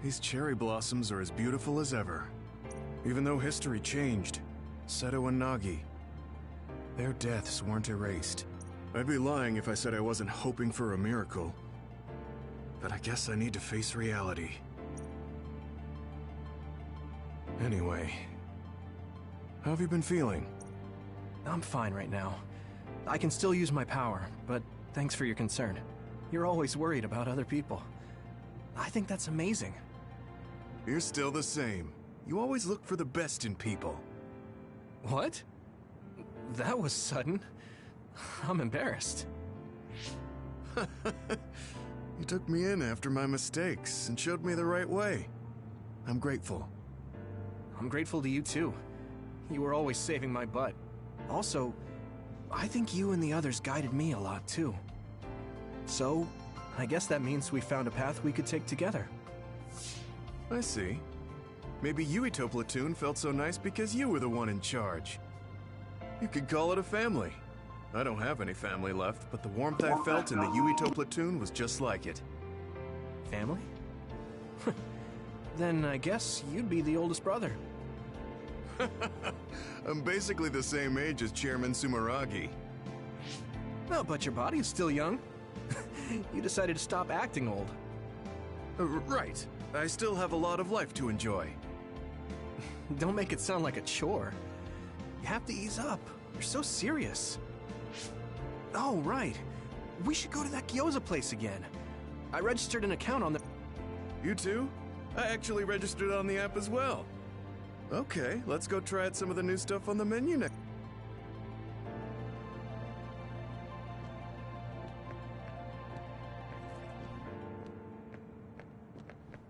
These cherry blossoms are as beautiful as ever. Even though history changed, Seto and Nagi, their deaths weren't erased. I'd be lying if I said I wasn't hoping for a miracle. But I guess I need to face reality. Anyway, how have you been feeling? I'm fine right now. I can still use my power, but thanks for your concern. You're always worried about other people. I think that's amazing. You're still the same. You always look for the best in people. What? That was sudden. I'm embarrassed. You took me in after my mistakes and showed me the right way. I'm grateful. I'm grateful to you too. You were always saving my butt. Also, I think you and the others guided me a lot too. So, I guess that means we found a path we could take together. I see. Maybe Yuito Platoon felt so nice because you were the one in charge. You could call it a family. I don't have any family left, but the warmth I felt in the Yuito Platoon was just like it. Family? Then I guess you'd be the oldest brother. I'm basically the same age as Chairman Sumeragi. No, but your body is still young. You decided to stop acting old. Right. I still have a lot of life to enjoy. Don't make it sound like a chore. You have to ease up. You're so serious. Oh, right. We should go to that gyoza place again. I registered an account on the... You too? I actually registered on the app as well. Okay, let's go try out some of the new stuff on the menu next.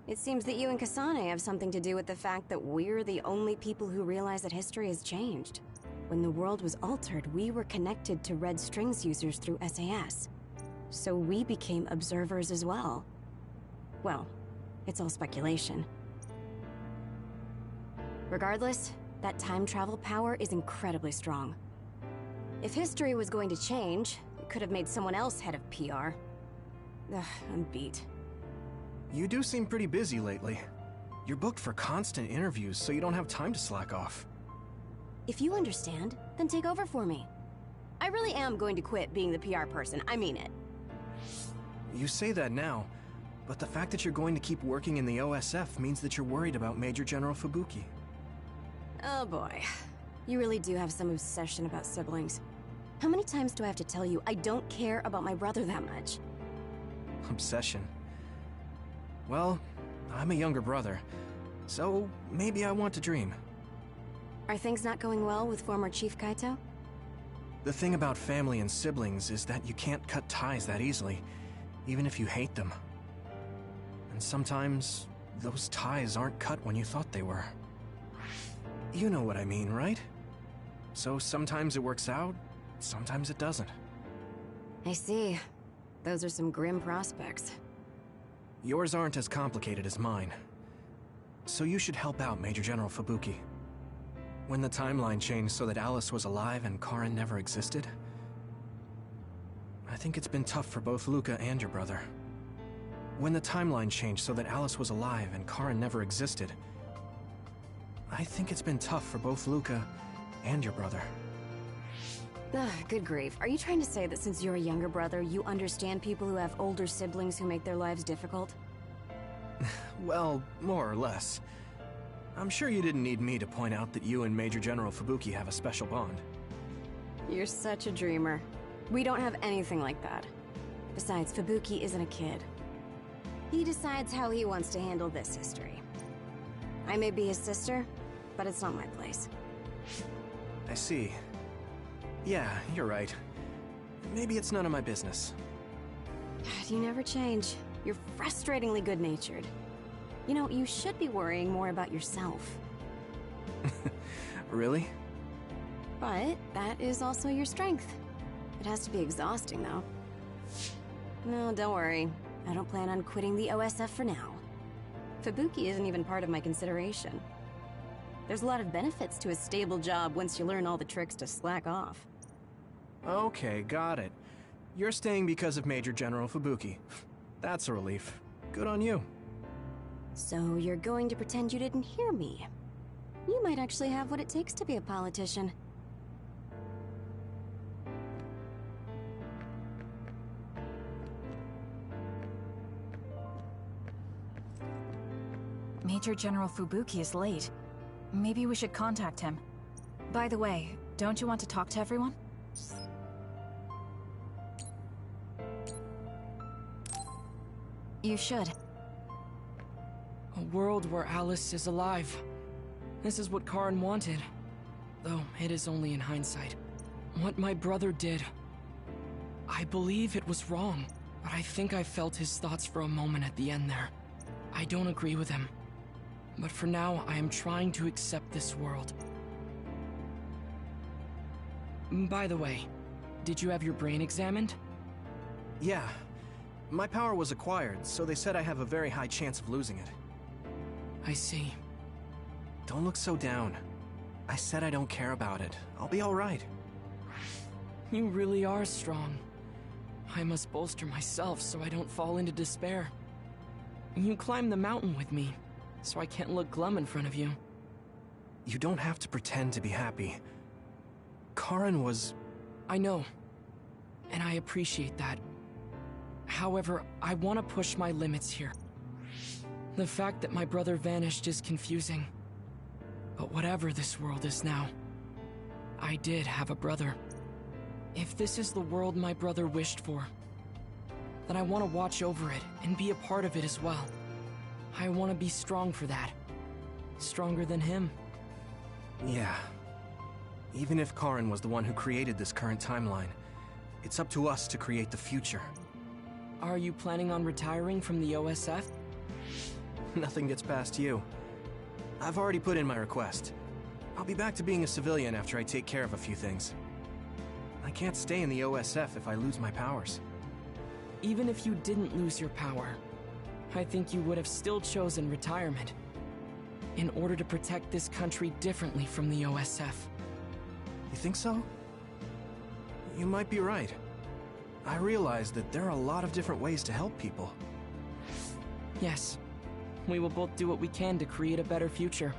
It seems that you and Kasane have something to do with the fact that we're the only people who realize that history has changed. When the world was altered, we were connected to Red Strings users through SAS. So we became observers as well. Well, it's all speculation. Regardless, that time travel power is incredibly strong. If history was going to change, it could have made someone else head of PR. Ugh, I'm beat. You do seem pretty busy lately. You're booked for constant interviews, so you don't have time to slack off. If you understand, then take over for me. I really am going to quit being the PR person, I mean it. You say that now, but the fact that you're going to keep working in the OSF means that you're worried about Major General Fubuki. Oh boy. You really do have some obsession about siblings. How many times do I have to tell you I don't care about my brother that much? Obsession. Well, I'm a younger brother, so maybe I want to dream. Are things not going well with former Chief Kaito? The thing about family and siblings is that you can't cut ties that easily, even if you hate them. And sometimes, those ties aren't cut when you thought they were. You know what I mean, right? So sometimes it works out, sometimes it doesn't. I see. Those are some grim prospects. Yours aren't as complicated as mine. So you should help out Major General Fubuki. When the timeline changed so that Alice was alive and Karin never existed, I think it's been tough for both Luca and your brother. When the timeline changed so that Alice was alive and Karin never existed, I think it's been tough for both Luca and your brother. Ugh, good grief. Are you trying to say that since you're a younger brother, you understand people who have older siblings who make their lives difficult? Well, more or less. I'm sure you didn't need me to point out that you and Major General Fubuki have a special bond. You're such a dreamer. We don't have anything like that. Besides, Fubuki isn't a kid. He decides how he wants to handle this history. I may be his sister, but it's not my place. I see. Yeah, you're right. Maybe it's none of my business. God, you never change. You're frustratingly good-natured. You know, you should be worrying more about yourself. Really? But that is also your strength. It has to be exhausting, though. No, don't worry. I don't plan on quitting the OSF for now. Fubuki isn't even part of my consideration. There's a lot of benefits to a stable job once you learn all the tricks to slack off. Okay, got it. You're staying because of Major General Fubuki. That's a relief. Good on you. So you're going to pretend you didn't hear me? You might actually have what it takes to be a politician. Major General Fubuki is late. Maybe we should contact him. By the way, don't you want to talk to everyone? You should. A world where Alice is alive. This is what Karen wanted. Though it is only in hindsight. What my brother did, I believe it was wrong, but I think I felt his thoughts for a moment at the end there. I don't agree with him. But for now, I am trying to accept this world. By the way, did you have your brain examined? Yeah. My power was acquired, so they said I have a very high chance of losing it. I see. Don't look so down. I said I don't care about it. I'll be alright. You really are strong. I must bolster myself so I don't fall into despair. You climbed the mountain with me, so I can't look glum in front of you. You don't have to pretend to be happy. Karen was... I know, and I appreciate that. However, I want to push my limits here. The fact that my brother vanished is confusing. But whatever this world is now, I did have a brother. If this is the world my brother wished for, then I want to watch over it and be a part of it as well. I want to be strong for that. Stronger than him. Yeah. Even if Karen was the one who created this current timeline, it's up to us to create the future. Are you planning on retiring from the OSF? Nothing gets past you. I've already put in my request. I'll be back to being a civilian after I take care of a few things. I can't stay in the OSF if I lose my powers. Even if you didn't lose your power, I think you would have still chosen retirement in order to protect this country differently from the OSF. You think so? You might be right. I realize that there are a lot of different ways to help people. Yes. We will both do what we can to create a better future.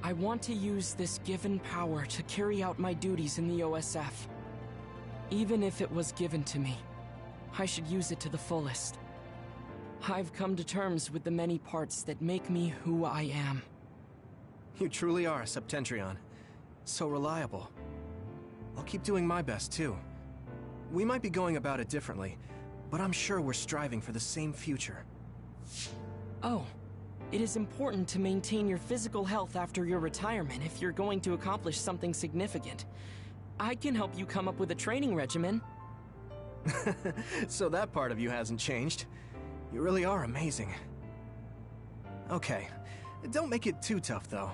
I want to use this given power to carry out my duties in the OSF. Even if it was given to me, I should use it to the fullest. I've come to terms with the many parts that make me who I am. You truly are, Septentrion. So reliable. I'll keep doing my best, too. We might be going about it differently, but I'm sure we're striving for the same future. Oh, it is important to maintain your physical health after your retirement if you're going to accomplish something significant. I can help you come up with a training regimen. So that part of you hasn't changed. You really are amazing. Okay, don't make it too tough, though.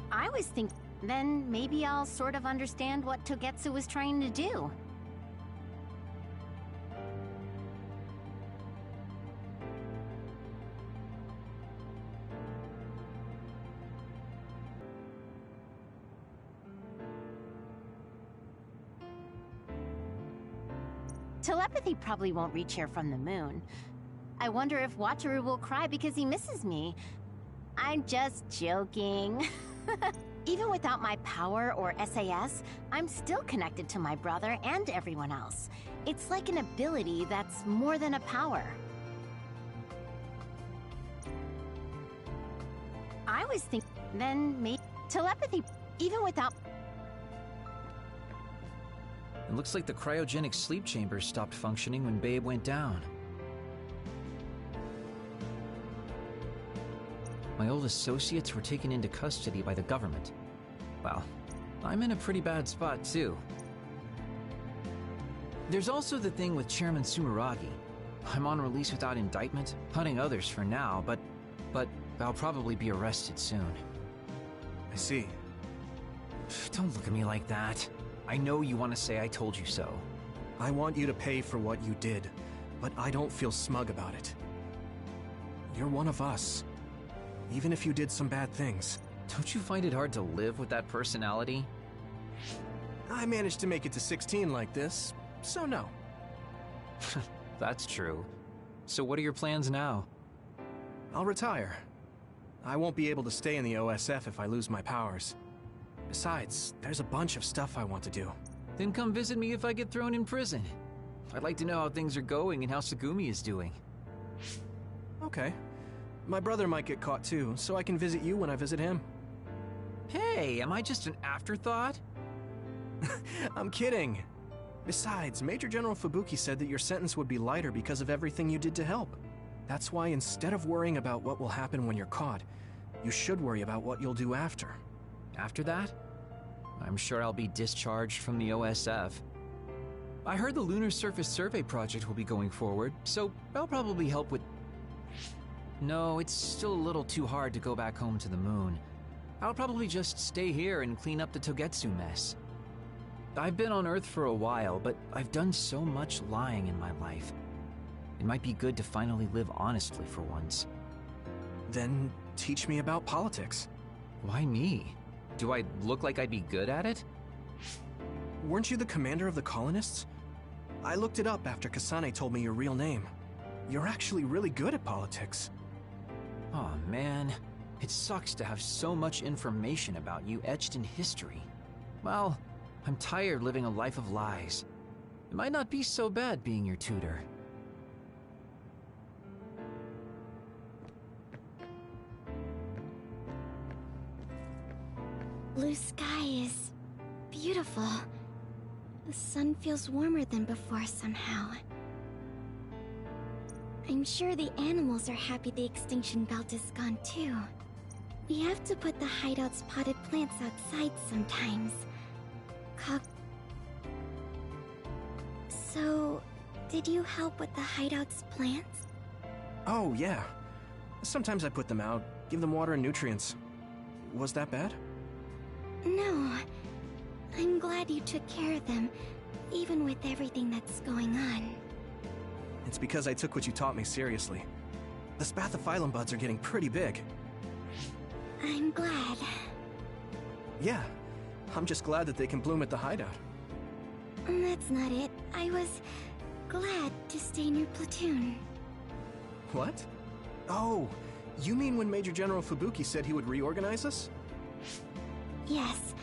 I was thinking, then maybe I'll sort of understand what Togetsu was trying to do. Telepathy probably won't reach here from the moon. I wonder if Wataru will cry because he misses me. I'm just joking. Even without my power or SAS, I'm still connected to my brother and everyone else. It's like an ability that's more than a power. I was thinking, then maybe telepathy, even without... It looks like the cryogenic sleep chamber stopped functioning when Babe went down. My old associates were taken into custody by the government. Well, I'm in a pretty bad spot, too. There's also the thing with Chairman Sumeragi. I'm on release without indictment, hunting others for now, but I'll probably be arrested soon. I see. Don't look at me like that. I know you want to say I told you so. I want you to pay for what you did, but I don't feel smug about it. You're one of us, even if you did some bad things. Don't you find it hard to live with that personality? I managed to make it to 16 like this, so no. That's true. So what are your plans now? I'll retire. I won't be able to stay in the OSF if I lose my powers. Besides, there's a bunch of stuff I want to do. Then come visit me if I get thrown in prison. I'd like to know how things are going and how Tsugumi is doing. Okay. My brother might get caught too, so I can visit you when I visit him. Hey, am I just an afterthought? I'm kidding. Besides, Major General Fubuki said that your sentence would be lighter because of everything you did to help. That's why instead of worrying about what will happen when you're caught, you should worry about what you'll do after. After that? I'm sure I'll be discharged from the OSF. I heard the Lunar Surface Survey project will be going forward, so I'll probably help with... No, it's still a little too hard to go back home to the moon. I'll probably just stay here and clean up the Togetsu mess. I've been on Earth for a while, but I've done so much lying in my life. It might be good to finally live honestly for once. Then teach me about politics. Why me? Do I look like I'd be good at it? Weren't you the commander of the colonists? I looked it up after Kasane told me your real name. You're actually really good at politics. Aw, man. It sucks to have so much information about you etched in history. Well, I'm tired living a life of lies. It might not be so bad being your tutor. Blue sky is beautiful. The sun feels warmer than before somehow. I'm sure the animals are happy the extinction belt is gone too. We have to put the hideout's potted plants outside sometimes. So, did you help with the hideout's plants? Oh, yeah. Sometimes I put them out, give them water and nutrients. Was that bad? No. I'm glad you took care of them, even with everything that's going on. It's because I took what you taught me seriously. The spathiphyllum buds are getting pretty big. I'm glad. Yeah, I'm just glad that they can bloom at the hideout. That's not it. I was glad to stay in your platoon. What? Oh, you mean when Major General Fubuki said he would reorganize us? Yes,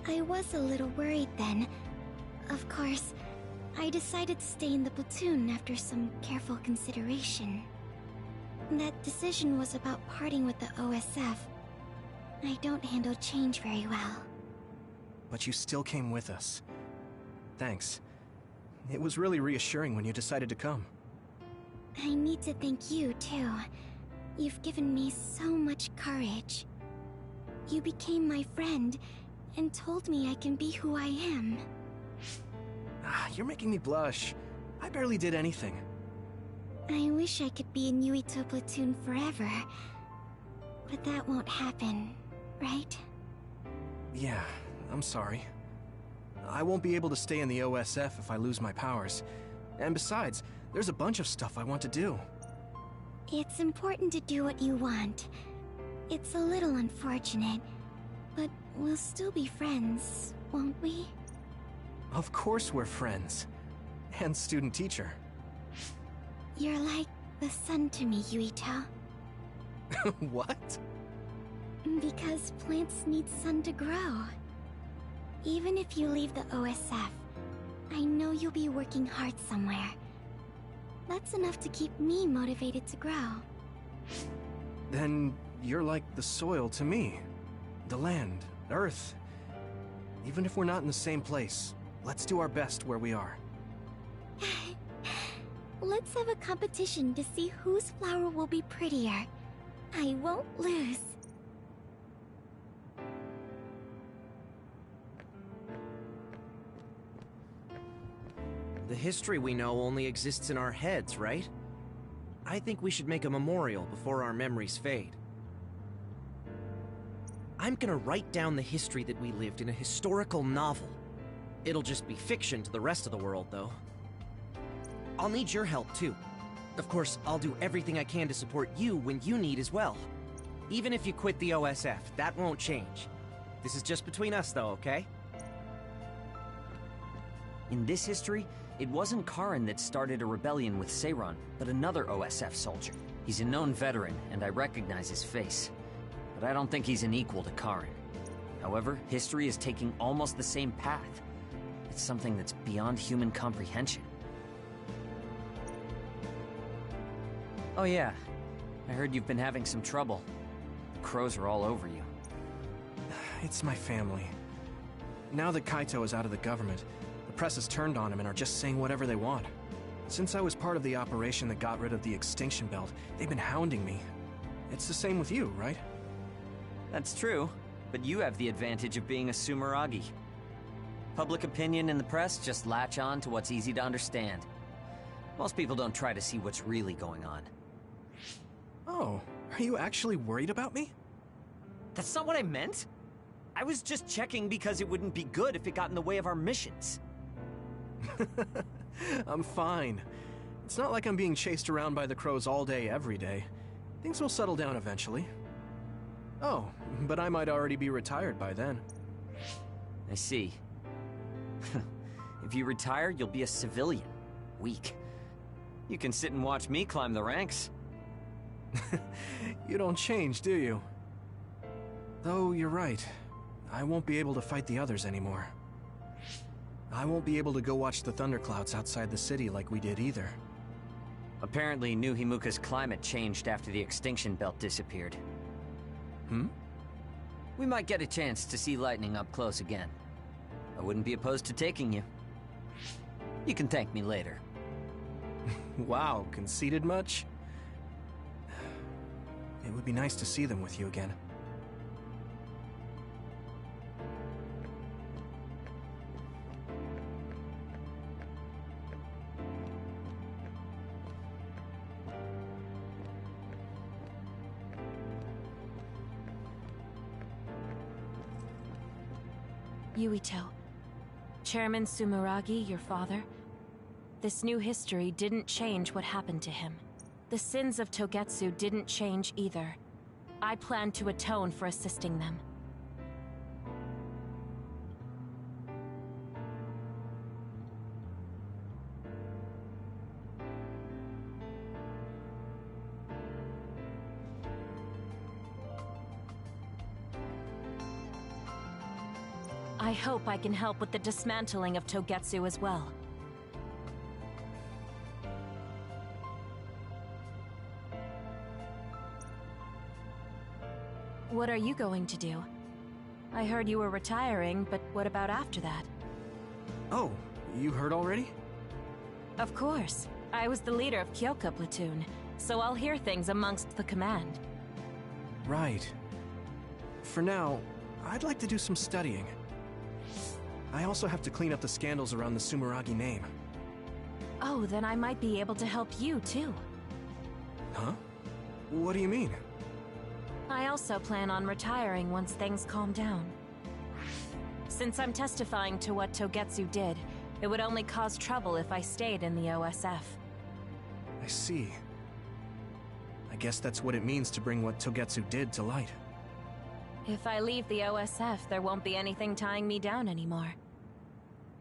I was a little worried then. Of course, I decided to stay in the platoon after some careful consideration. That decision was about parting with the OSF. I don't handle change very well. But you still came with us. Thanks. It was really reassuring when you decided to come. I need to thank you, too. You've given me so much courage. You became my friend, and told me I can be who I am. You're making me blush. I barely did anything. I wish I could be in Yuito platoon forever. But that won't happen, right? Yeah, I'm sorry. I won't be able to stay in the OSF if I lose my powers. And besides, there's a bunch of stuff I want to do. It's important to do what you want. It's a little unfortunate, but we'll still be friends, won't we? Of course we're friends. And student-teacher. You're like the sun to me, Yuito. What? Because plants need sun to grow. Even if you leave the OSF, I know you'll be working hard somewhere. That's enough to keep me motivated to grow. Then you're like the soil to me. The land, earth. Even if we're not in the same place, let's do our best where we are. Let's have a competition to see whose flower will be prettier. I won't lose. The history we know only exists in our heads, right? I think we should make a memorial before our memories fade. I'm gonna write down the history that we lived in a historical novel. It'll just be fiction to the rest of the world, though. I'll need your help, too. Of course, I'll do everything I can to support you when you need as well. Even if you quit the OSF, that won't change. This is just between us, though, okay? In this history, it wasn't Karin that started a rebellion with Seiran, but another OSF soldier. He's a known veteran, and I recognize his face. But I don't think he's an equal to Karin. However, history is taking almost the same path. It's something that's beyond human comprehension. Oh yeah, I heard you've been having some trouble. The crows are all over you. It's my family. Now that Kaito is out of the government, the press has turned on him and are just saying whatever they want. Since I was part of the operation that got rid of the Extinction Belt, they've been hounding me. It's the same with you, right? That's true, but you have the advantage of being a Sumeragi. Public opinion and the press just latch on to what's easy to understand. Most people don't try to see what's really going on. Oh, are you actually worried about me? That's not what I meant. I was just checking because it wouldn't be good if it got in the way of our missions. I'm fine. It's not like I'm being chased around by the crows all day, every day. Things will settle down eventually. Oh, but I might already be retired by then. I see. If you retire, you'll be a civilian. Weak. You can sit and watch me climb the ranks. You don't change, do you? Though you're right. I won't be able to fight the others anymore. I won't be able to go watch the thunderclouds outside the city like we did either. Apparently, New Himuka's climate changed after the Extinction Belt disappeared. We might get a chance to see lightning up close again. I wouldn't be opposed to taking you. You can thank me later. Wow, conceited much? It would be nice to see them with you again. Yuito. Chairman Sumeragi, your father. This new history didn't change what happened to him. The sins of Togetsu didn't change either. I plan to atone for assisting them. I hope I can help with the dismantling of Togetsu as well. What are you going to do? I heard you were retiring, but what about after that? Oh, you heard already? Of course. I was the leader of Kyoka Platoon, so I'll hear things amongst the command. Right. For now, I'd like to do some studying. I also have to clean up the scandals around the Sumeragi name. Oh, then I might be able to help you, too. Huh? What do you mean? I also plan on retiring once things calm down. Since I'm testifying to what Togetsu did, it would only cause trouble if I stayed in the OSF. I see. I guess that's what it means to bring what Togetsu did to light. If I leave the OSF, there won't be anything tying me down anymore.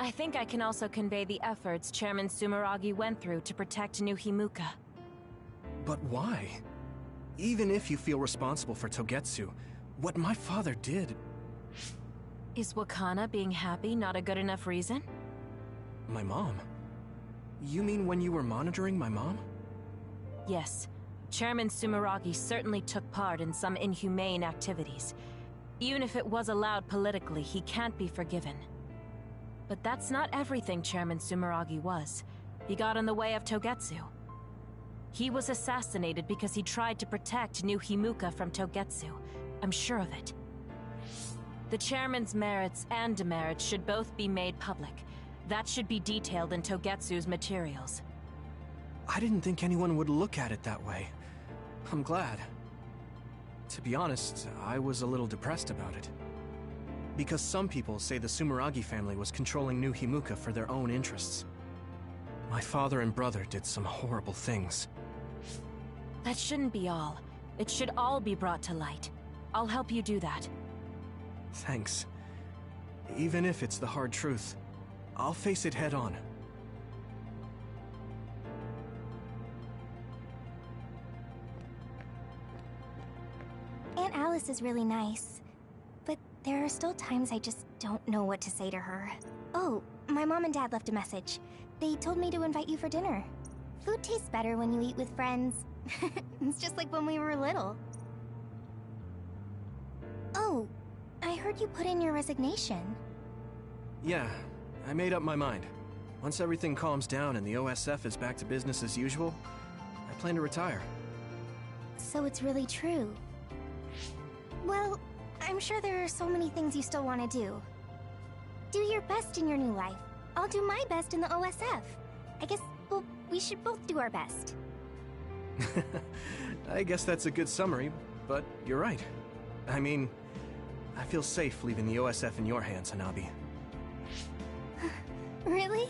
I think I can also convey the efforts Chairman Sumeragi went through to protect New Himuka. But why? Even if you feel responsible for Togetsu, what my father did... Is Wakana being happy not a good enough reason? My mom? You mean when you were monitoring my mom? Yes. Chairman Sumeragi certainly took part in some inhumane activities. Even if it was allowed politically, he can't be forgiven. But that's not everything Chairman Sumeragi was. He got in the way of Togetsu. He was assassinated because he tried to protect New Himuka from Togetsu. I'm sure of it. The chairman's merits and demerits should both be made public. That should be detailed in Togetsu's materials. I didn't think anyone would look at it that way. I'm glad. To be honest, I was a little depressed about it. Because some people say the Sumeragi family was controlling New Himuka for their own interests. My father and brother did some horrible things. That shouldn't be all. It should all be brought to light. I'll help you do that. Thanks. Even if it's the hard truth, I'll face it head on. Aunt Alice is really nice, but there are still times I just don't know what to say to her. Oh, my mom and dad left a message. They told me to invite you for dinner. Food tastes better when you eat with friends. It's just like when we were little. Oh, I heard you put in your resignation. Yeah, I made up my mind. Once everything calms down and the OSF is back to business as usual, I plan to retire. So it's really true. Well, I'm sure there are so many things you still want to do. Do your best in your new life. I'll do my best in the OSF. I guess, well, we should both do our best. I guess that's a good summary, but you're right. I mean, I feel safe leaving the OSF in your hands, Hanabi. Really?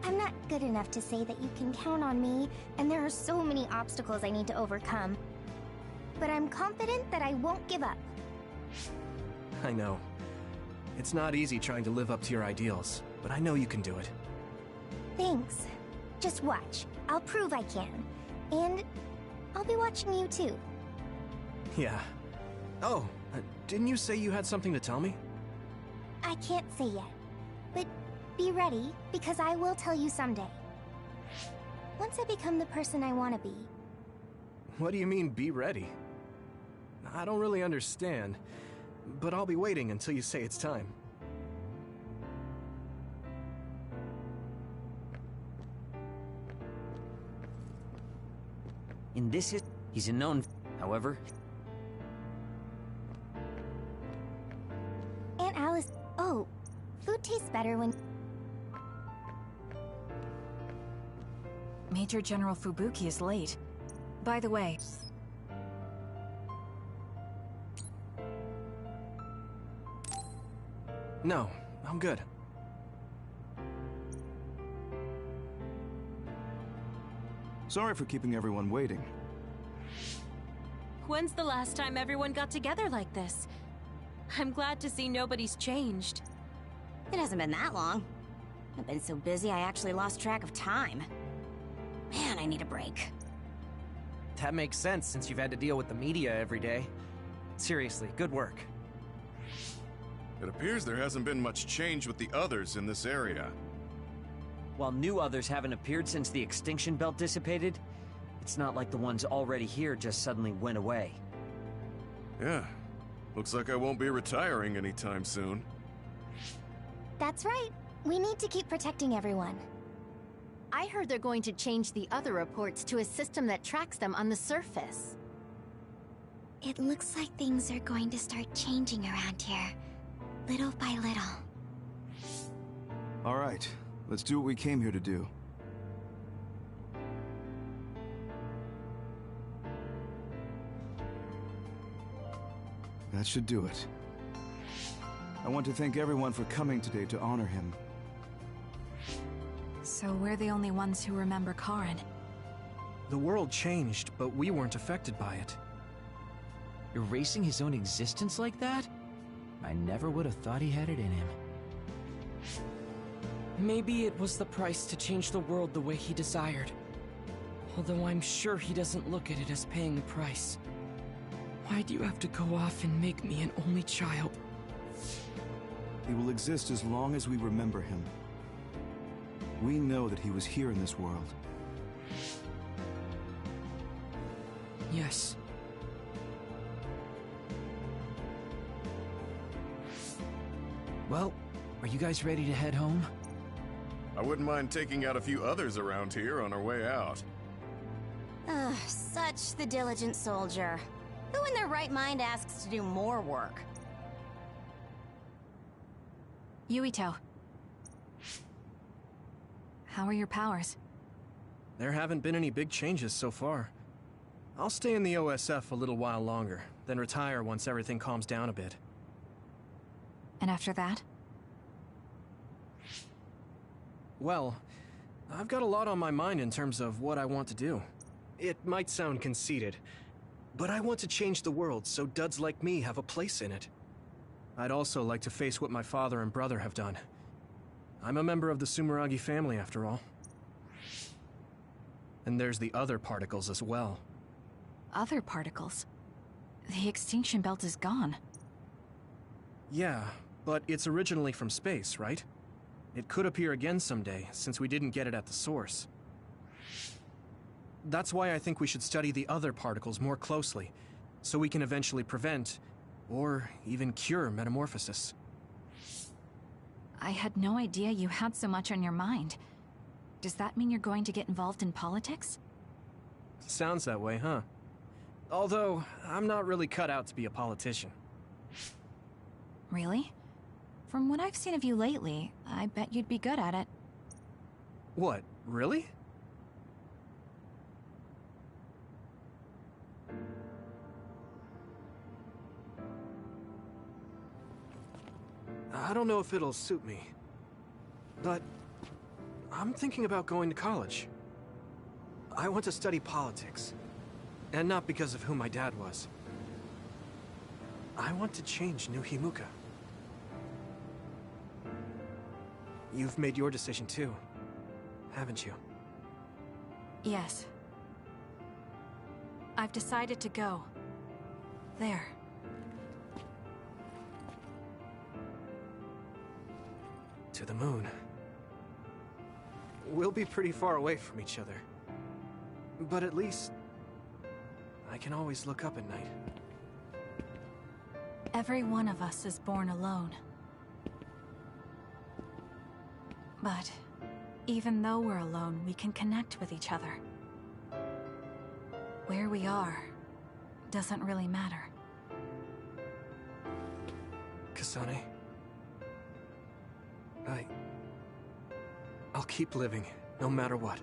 I'm not good enough to say that you can count on me, and there are so many obstacles I need to overcome. But I'm confident that I won't give up. I know. It's not easy trying to live up to your ideals, but I know you can do it. Thanks. Just watch. I'll prove I can. And I'll be watching you too. Yeah. Oh, didn't you say you had something to tell me? I can't say yet, but be ready, because I will tell you someday. Once I become the person I want to be. What do you mean, be ready? I don't really understand, but I'll be waiting until you say it's time. In this he's a known... However... Aunt Alice... Oh, food tastes better when... Major General Fubuki is late. By the way... No, I'm good. Sorry for keeping everyone waiting. When's the last time everyone got together like this? I'm glad to see nobody's changed. It hasn't been that long. I've been so busy I actually lost track of time. Man, I need a break. That makes sense since you've had to deal with the media every day. Seriously, good work. It appears there hasn't been much change with the others in this area. While new others haven't appeared since the extinction belt dissipated, it's not like the ones already here just suddenly went away. Yeah. Looks like I won't be retiring anytime soon. That's right. We need to keep protecting everyone. I heard they're going to change the other reports to a system that tracks them on the surface. It looks like things are going to start changing around here. Little by little. All right. Let's do what we came here to do. That should do it. I want to thank everyone for coming today to honor him. So we're the only ones who remember Karen. The world changed, but we weren't affected by it. Erasing his own existence like that? I never would have thought he had it in him. Maybe it was the price to change the world the way he desired. Although I'm sure he doesn't look at it as paying the price. Why do you have to go off and make me an only child? He will exist as long as we remember him. We know that he was here in this world. Yes. Well, are you guys ready to head home? I wouldn't mind taking out a few others around here on our way out. Ugh, such the diligent soldier. Who in their right mind asks to do more work? Yuito. How are your powers? There haven't been any big changes so far. I'll stay in the OSF a little while longer, then retire once everything calms down a bit. And after that? Well, I've got a lot on my mind in terms of what I want to do. It might sound conceited, but I want to change the world so duds like me have a place in it. I'd also like to face what my father and brother have done. I'm a member of the Sumeragi family, after all. And there's the other particles as well. Other particles? The extinction belt is gone. Yeah, but it's originally from space, right? It could appear again someday, since we didn't get it at the source. That's why I think we should study the other particles more closely, so we can eventually prevent, or even cure metamorphosis. I had no idea you had so much on your mind. Does that mean you're going to get involved in politics? Sounds that way, huh? Although, I'm not really cut out to be a politician. Really? From what I've seen of you lately, I bet you'd be good at it. What, really? I don't know if it'll suit me, but I'm thinking about going to college. I want to study politics, and not because of who my dad was. I want to change New Himuka. You've made your decision too, haven't you? Yes. I've decided to go. There. To the moon. We'll be pretty far away from each other. But at least, I can always look up at night. Every one of us is born alone. But even though we're alone, we can connect with each other. Where we are doesn't really matter. Kasane, I'll keep living, no matter what.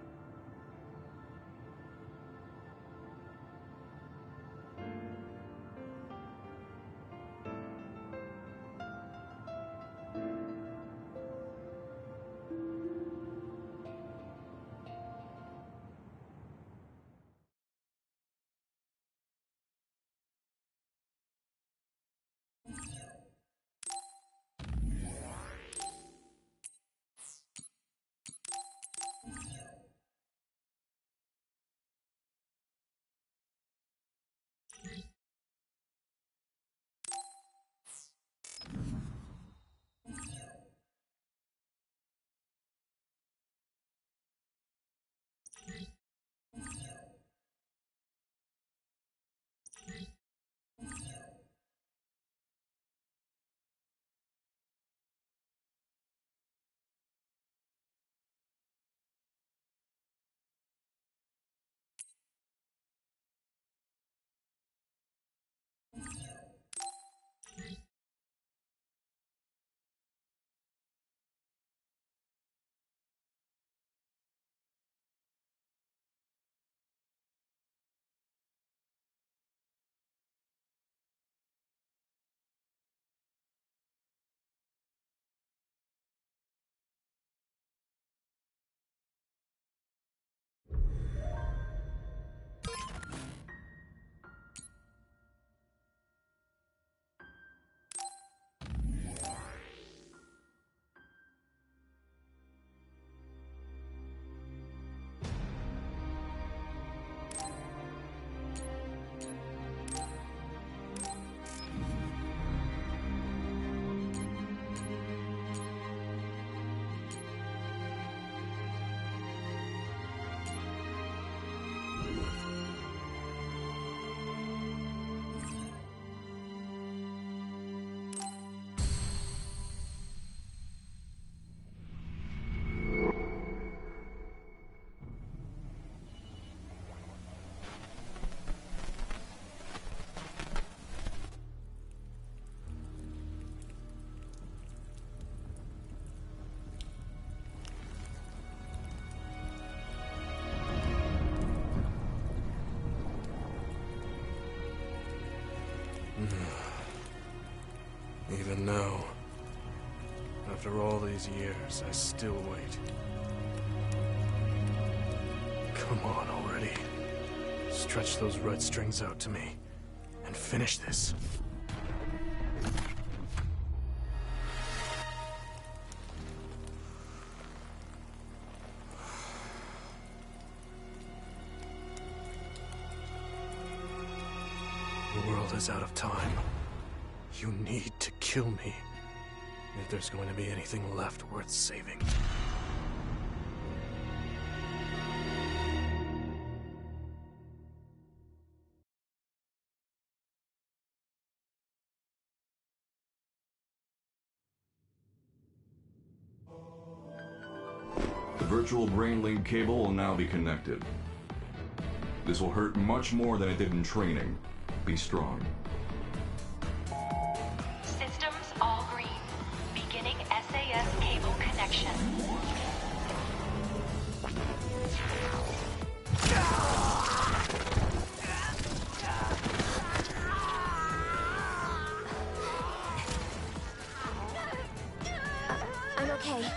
no. After all these years, I still wait. Come on already. Stretch those red strings out to me, and finish this. The world is out of time. You need to kill me, if there's going to be anything left worth saving. The virtual brain link cable will now be connected. This will hurt much more than it did in training. Be strong. Systems all green. Beginning SAS cable connection. I'm okay.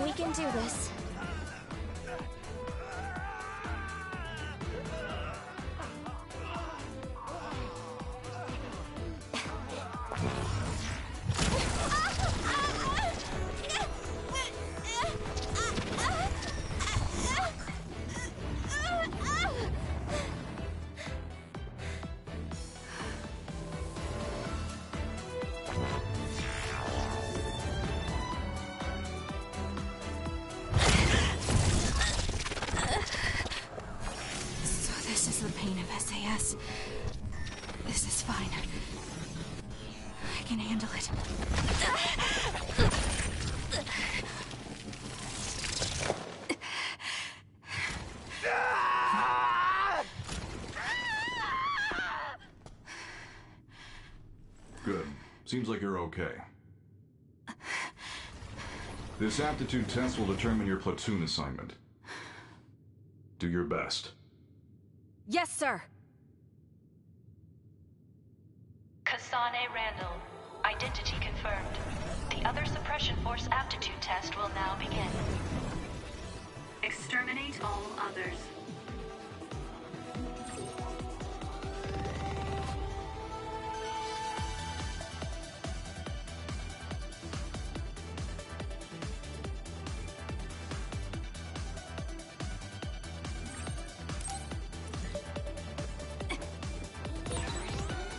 We can do this. This is fine. I can handle it. Good. Seems like you're okay. This aptitude test will determine your platoon assignment. Do your best. Yes, sir! Kasane Randall. Identity confirmed. The other suppression force aptitude test will now begin. Exterminate all others.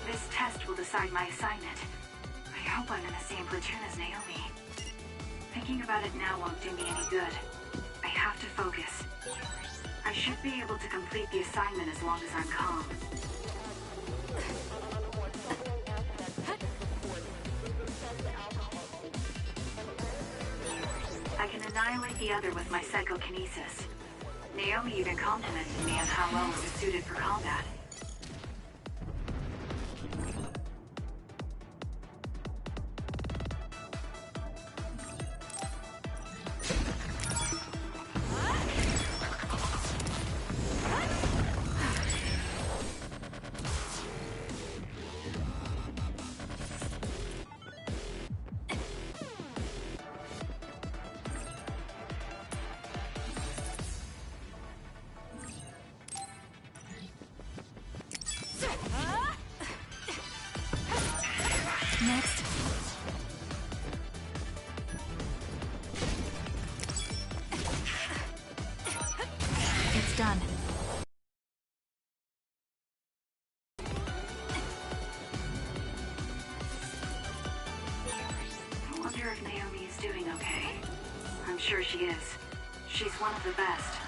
This test will decide my assignment. I hope I'm in the same platoon as Naomi. Thinking about it now won't do me any good. I have to focus. I should be able to complete the assignment as long as I'm calm. I can annihilate the other with my psychokinesis. Naomi even complimented me on how well it was suited for combat. Next. It's done. I wonder if Naomi is doing okay. I'm sure she is. She's one of the best.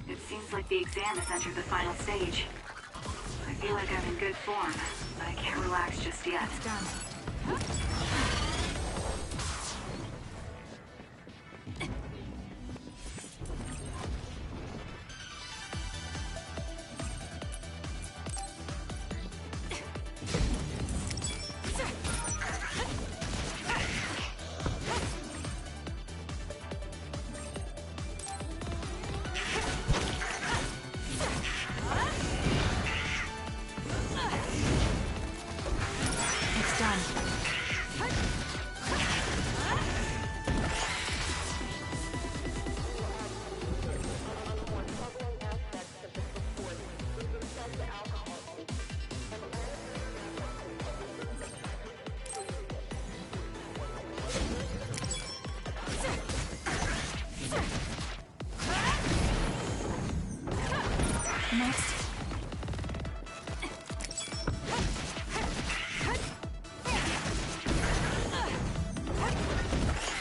It seems like the exam has entered the final stage. feel like I'm in good form, but I can't relax just yet. It's done.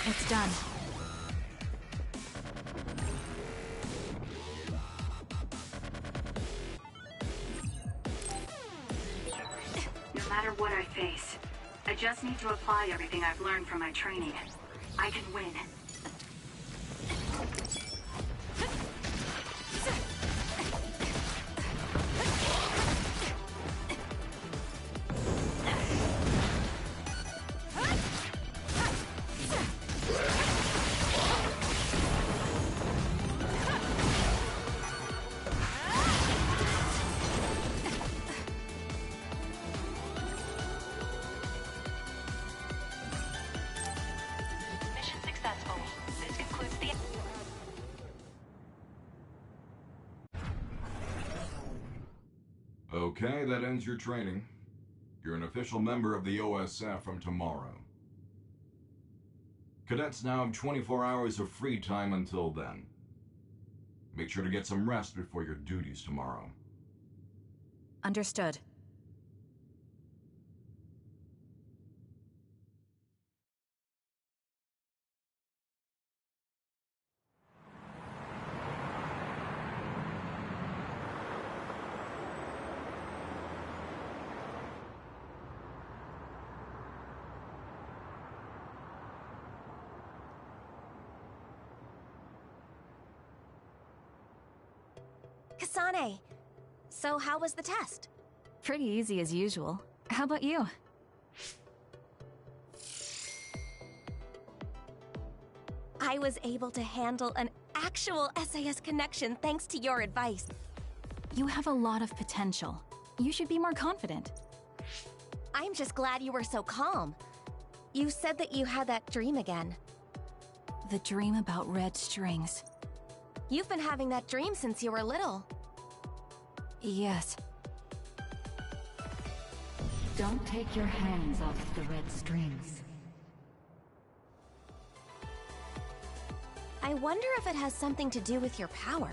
It's done. No matter what I face, I just need to apply everything I've learned from my training. I can win. Okay, that ends your training. You're an official member of the OSF from tomorrow. Cadets now have 24 hours of free time until then. Make sure to get some rest before your duties tomorrow. Understood. Kasane, so how was the test? Pretty easy as usual. How about you? I was able to handle an actual SAS connection thanks to your advice. You have a lot of potential. You should be more confident. I'm just glad you were so calm. You said that you had that dream again. The dream about red strings. You've been having that dream since you were little. Yes. Don't take your hands off the red strings. I wonder if it has something to do with your power.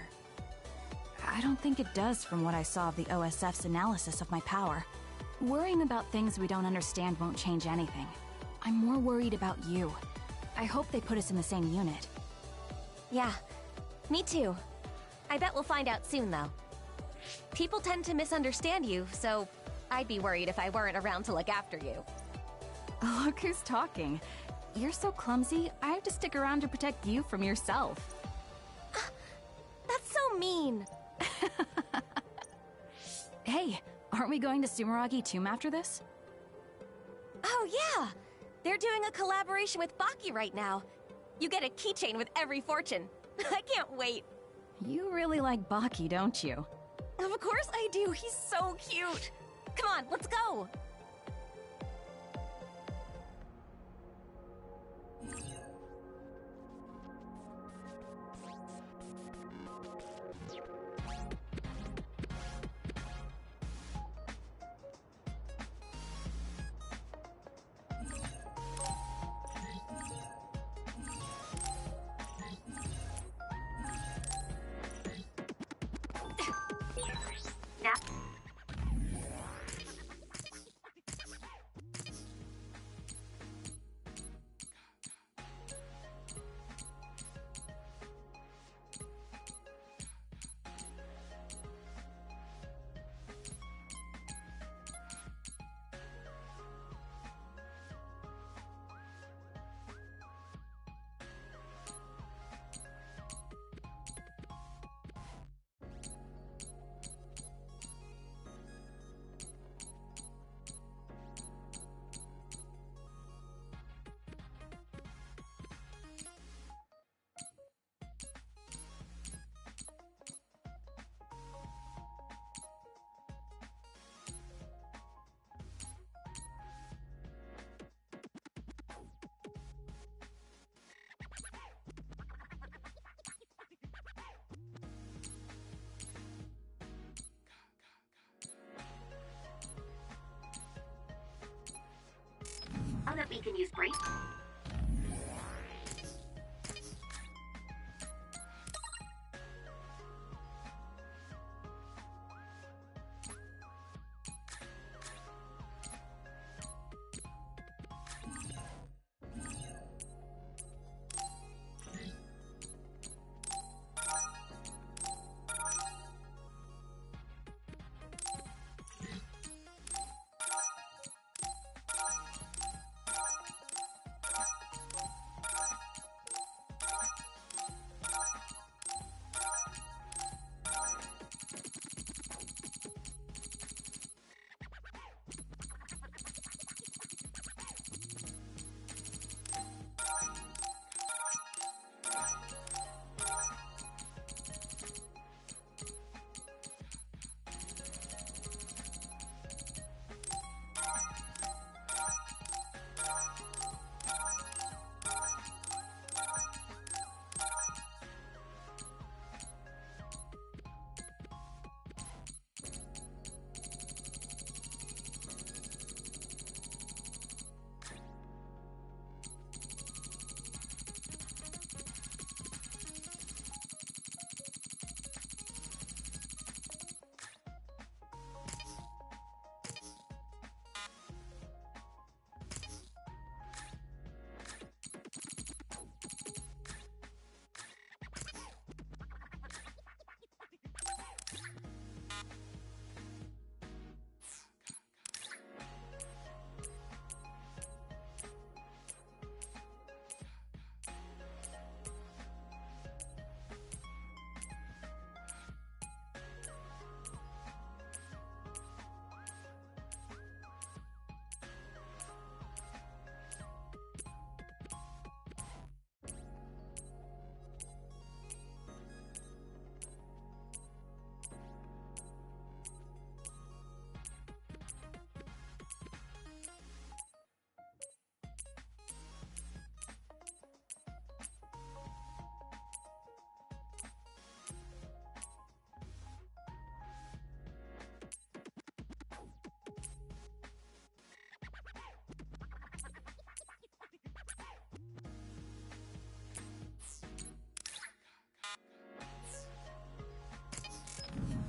I don't think it does from what I saw of the OSF's analysis of my power. Worrying about things we don't understand won't change anything. I'm more worried about you. I hope they put us in the same unit. Yeah, me too. I bet we'll find out soon, though. People tend to misunderstand you, so I'd be worried if I weren't around to look after you. Look who's talking. You're so clumsy, I have to stick around to protect you from yourself. That's so mean. Hey, aren't we going to Sumeragi Tomb after this? Oh yeah! They're doing a collaboration with Baki right now. You get a keychain with every fortune. I can't wait. You really like Baki, don't you? Of course I do. He's so cute. Come on, let's go. that we can use brain...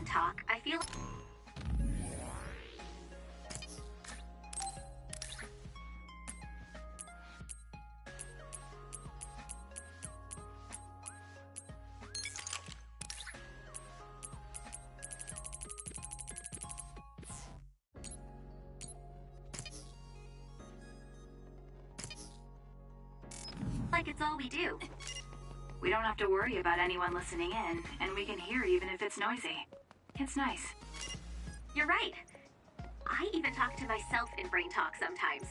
talk, I feel... like it's all we do. We don't have to worry about anyone listening in, and we can hear even if it's noisy. It's nice. You're right. I even talk to myself in Brain Talk sometimes.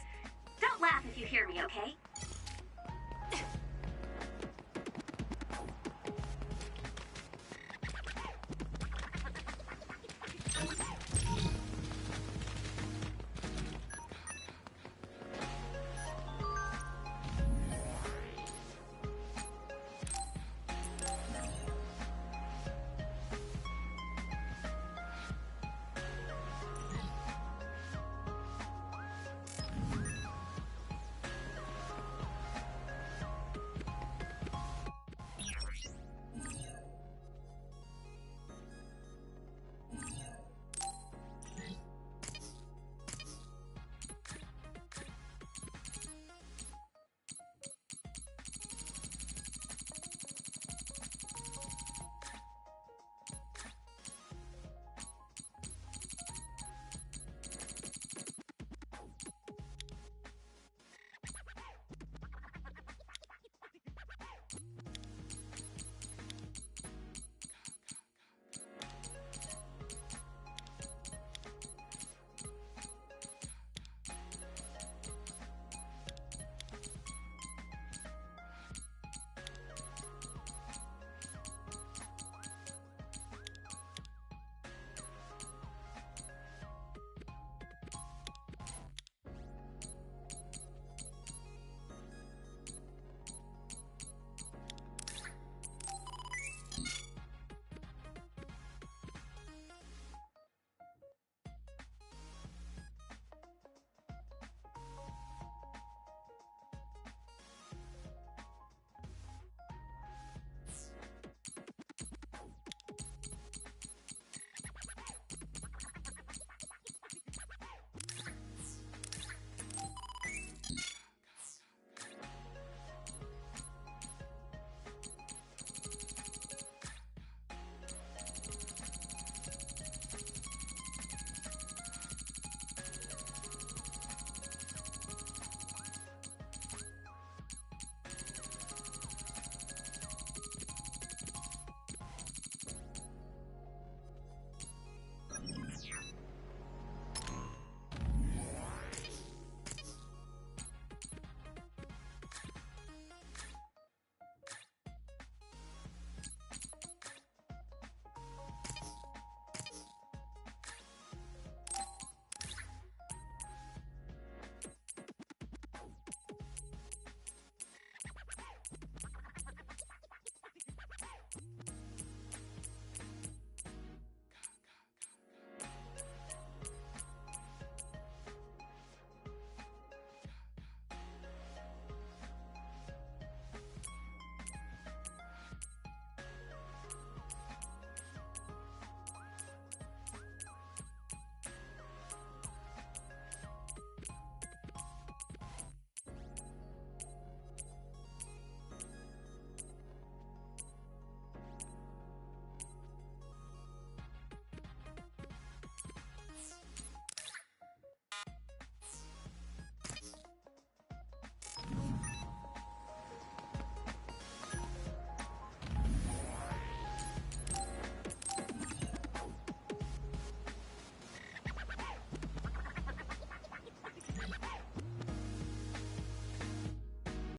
Don't laugh if you hear me, okay?